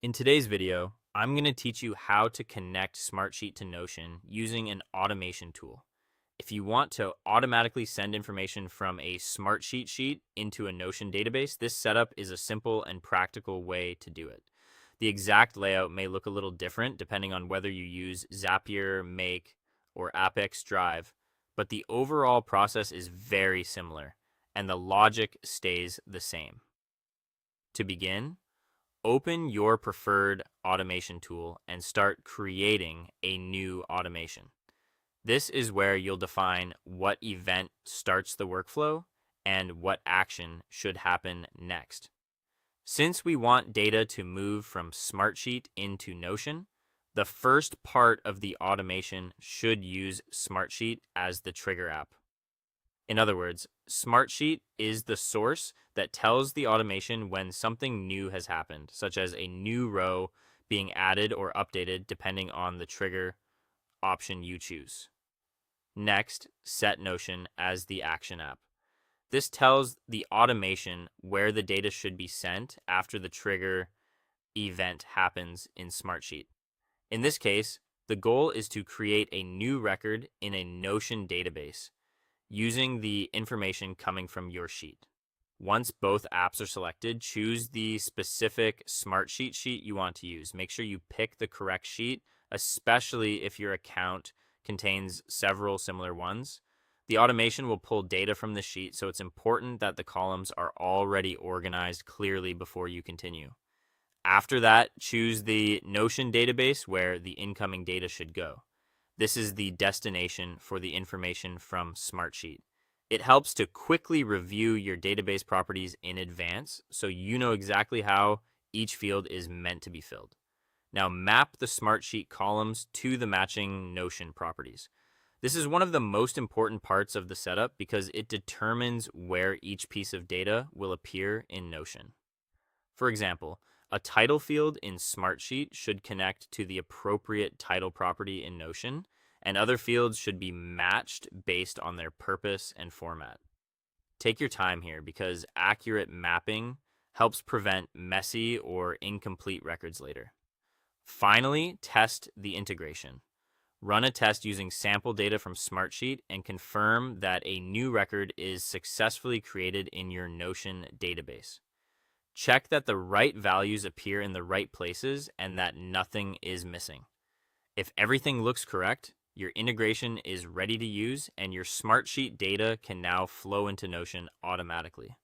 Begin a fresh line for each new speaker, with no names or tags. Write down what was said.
In today's video, I'm going to teach you how to connect Smartsheet to Notion using an automation tool. If you want to automatically send information from a Smartsheet sheet into a Notion database, this setup is a simple and practical way to do it. The exact layout may look a little different depending on whether you use Zapier, Make, or Apex Drive, but the overall process is very similar and the logic stays the same. To begin, open your preferred automation tool and start creating a new automation. This is where you'll define what event starts the workflow and what action should happen next. Since we want data to move from Smartsheet into Notion, the first part of the automation should use Smartsheet as the trigger app. In other words, Smartsheet is the source that tells the automation when something new has happened, such as a new row being added or updated depending on the trigger option you choose. Next, set Notion as the action app. This tells the automation where the data should be sent after the trigger event happens in Smartsheet. In this case, the goal is to create a new record in a Notion database using the information coming from your sheet. Once both apps are selected, choose the specific Smartsheet sheet you want to use. Make sure you pick the correct sheet, especially if your account contains several similar ones. The automation will pull data from the sheet, so it's important that the columns are already organized clearly before you continue. After that, choose the Notion database where the incoming data should go. This is the destination for the information from Smartsheet. It helps to quickly review your database properties in advance so you know exactly how each field is meant to be filled. Now map the Smartsheet columns to the matching Notion properties. This is one of the most important parts of the setup because it determines where each piece of data will appear in Notion. For example, a title field in Smartsheet should connect to the appropriate title property in Notion, and other fields should be matched based on their purpose and format. Take your time here because accurate mapping helps prevent messy or incomplete records later. Finally, test the integration. Run a test using sample data from Smartsheet and confirm that a new record is successfully created in your Notion database. Check that the right values appear in the right places and that nothing is missing. If everything looks correct, your integration is ready to use and your Smartsheet data can now flow into Notion automatically.